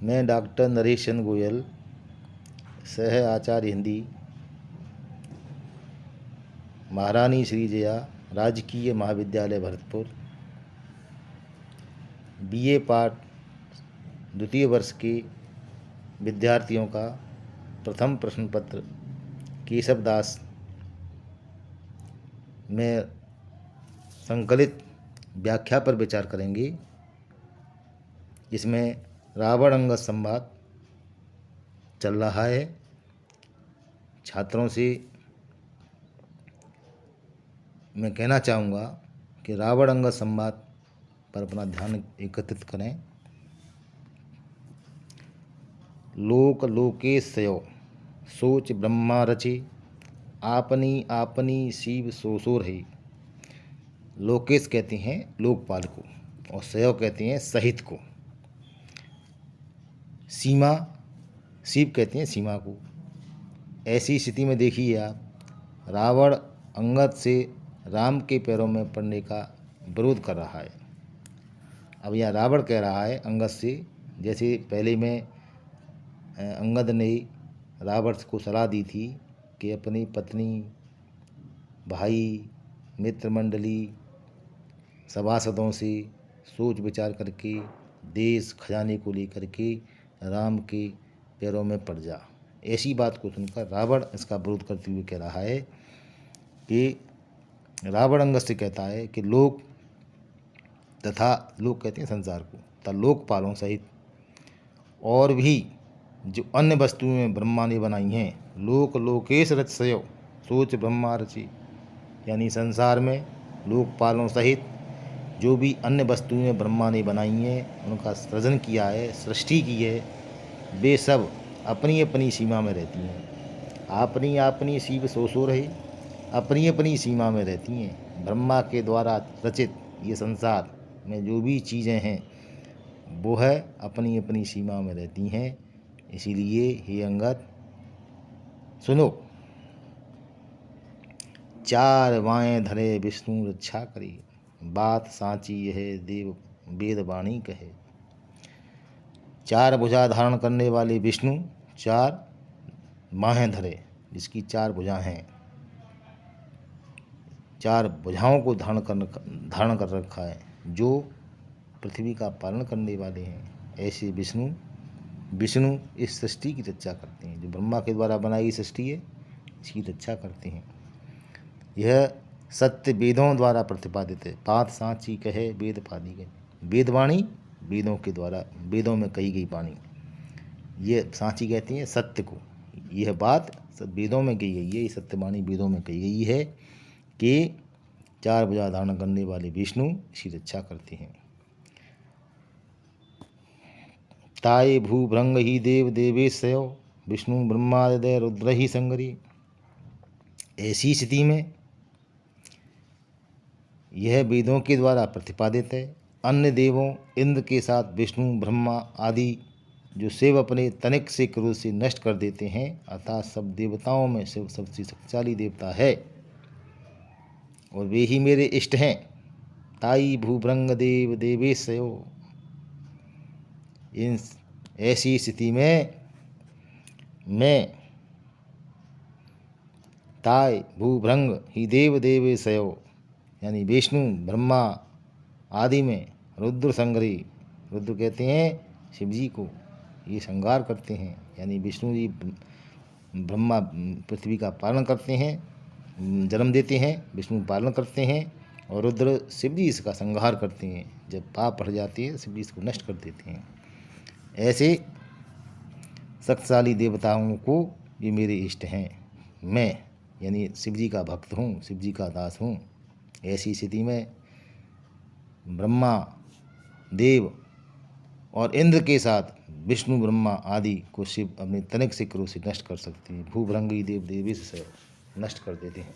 मैं डॉक्टर नरेश चंद्र गोयल, सह आचार्य हिंदी, महारानी श्री जया राजकीय महाविद्यालय भरतपुर, बीए पाठ द्वितीय वर्ष के विद्यार्थियों का प्रथम प्रश्न पत्र केशव दास में संकलित व्याख्या पर विचार करेंगे। इसमें रावण अंगद संवाद चल रहा है। छात्रों से मैं कहना चाहूँगा कि रावण अंगद संवाद पर अपना ध्यान एकत्रित करें। लोक लोकेशयो सोच ब्रह्मा रचे, आपनी आपनी शिव सोसो रही। लोकेश कहते हैं लोकपाल को और सयो कहते हैं सहित को। सीमा शिव कहते हैं सीमा को। ऐसी स्थिति में देखिए आप, रावण अंगद से राम के पैरों में पड़ने का विरोध कर रहा है। अब यह रावण कह रहा है अंगद से, जैसे पहले में अंगद ने रावण को सलाह दी थी कि अपनी पत्नी, भाई, मित्र मंडली, सभासदों से सोच विचार करके देश खजाने को लेकर के राम के पैरों में पड़ जा। ऐसी बात को सुनकर रावण इसका विरोध करते हुए कह रहा है कि रावण अंगद से कहता है कि लोक तथा लोक कहते हैं संसार को, तथा लोकपालों सहित और भी जो अन्य वस्तुएं ब्रह्मा ने बनाई हैं, लोक लोकेश रचयो सोच ब्रह्मा रची, यानी संसार में लोकपालों सहित जो भी अन्य वस्तुएं ब्रह्मा ने बनाई हैं, उनका सृजन किया है, सृष्टि की है, वे सब अपनी अपनी सीमा में रहती हैं। अपनी अपनी शिव सोसो रहे, अपनी अपनी सीमा में रहती हैं। ब्रह्मा के द्वारा रचित ये संसार में जो भी चीज़ें हैं वो है अपनी अपनी सीमा में रहती हैं। इसीलिए हे अंगद सुनो, चार बाएं धरे विष्णु रक्षा करे, बात सांची यह देव वेद वाणी कहे। चार भुजा धारण करने वाले विष्णु चार बाहें धरे, जिसकी चार भुजा हैं, चार भुजाओं को धारण कर रखा है, जो पृथ्वी का पालन करने वाले हैं। ऐसे विष्णु इस सृष्टि की रक्षा करते हैं। जो ब्रह्मा के द्वारा बनाई सृष्टि है, इसकी रक्षा करते हैं। यह सत्य वेदों द्वारा प्रतिपादित है। बात सांची कहे वेद पादी गए, वेदवाणी वेदों के द्वारा, वेदों में कही गई वाणी, ये सांची कहते हैं सत्य को। यह बात वेदों में कही गई है, ये सत्यवाणी वेदों में कही गई है कि चार भुजा धारण करने वाले विष्णु इसकी रक्षा करते हैं। ताये भूभृंग ही देव देवेशयो, विष्णु ब्रह्मादय रुद्र ही संगरी। ऐसी स्थिति में यह वेदों के द्वारा प्रतिपादित है। अन्य देवों इंद्र के साथ विष्णु ब्रह्मा आदि जो शिव अपने तनिक से क्रोध से नष्ट कर देते हैं, अर्थात सब देवताओं में शिव सबसे शक्तिशाली देवता है और वे ही मेरे इष्ट हैं। ताई भूभृंग देव देवेशयो। इन ऐसी स्थिति में मैं ताय भूभृंग ही देव देवेशयो, यानी विष्णु ब्रह्मा आदि में रुद्र संगरी, रुद्र कहते हैं शिव जी को, ये संहार करते हैं। यानी विष्णु जी ब्रह्मा पृथ्वी का पालन करते हैं, जन्म देते हैं, विष्णु पालन करते हैं और रुद्र शिव जी इसका संहार करते हैं। जब पाप बढ़ जाती है शिव जी इसको नष्ट कर देते हैं। ऐसे शक्तिशाली देवताओं को ये मेरे इष्ट हैं। मैं यानी शिव जी का भक्त हूँ, शिव जी का दास हूँ। ऐसी स्थिति में ब्रह्मा देव और इंद्र के साथ विष्णु ब्रह्मा आदि को शिव अपने तनिक से क्रोध से नष्ट कर सकते हैं। भूभृंगी देव देवी से नष्ट कर देते हैं।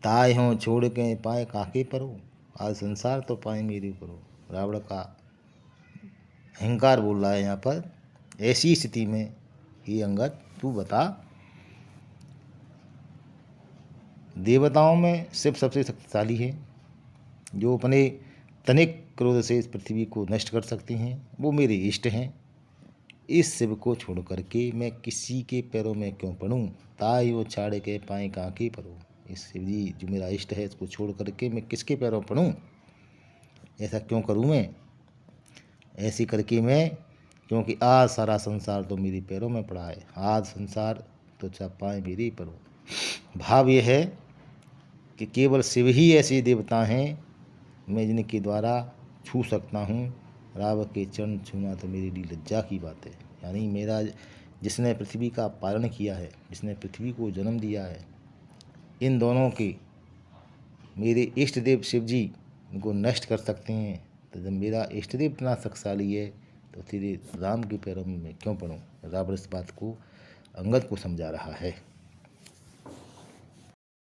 ताय हों छोड़ के पाए काके परो, आज संसार तो पाए मेरे परो। रावण का अहंकार बोल रहा है यहाँ पर। ऐसी स्थिति में हे अंगद तू बता, देवताओं में शिव सबसे शक्तिशाली है, जो अपने तनिक क्रोध से इस पृथ्वी को नष्ट कर सकते हैं, वो मेरे इष्ट हैं। इस शिव को छोड़ करके मैं किसी के पैरों में क्यों पड़ूं, ताई वो छाड़े के पाए काके परूं। इस शिव जी जो मेरा इष्ट है इसको छोड़ करके मैं किसके पैरों पड़ूं, ऐसा क्यों करूं मैं, ऐसी करके मैं, क्योंकि आज सारा संसार तो मेरे पैरों में पड़ा है, आज संसार तो चाहे पाए मेरे ही परों। भाव यह है कि केवल शिव ही ऐसे देवता हैं मैं जिनके द्वारा छू सकता हूँ। रावण के चरण छूना तो मेरे लिए लज्जा की बात है। यानी मेरा जिसने पृथ्वी का पालन किया है, जिसने पृथ्वी को जन्म दिया है, इन दोनों के मेरे इष्ट देव शिव जी इनको नष्ट कर सकते हैं। तो जब मेरा इष्ट देव इतना शक्तिशाली है तो तेरे राम के पैरों में मैं क्यों पड़ूं। रावण इस बात को अंगद को समझा रहा है।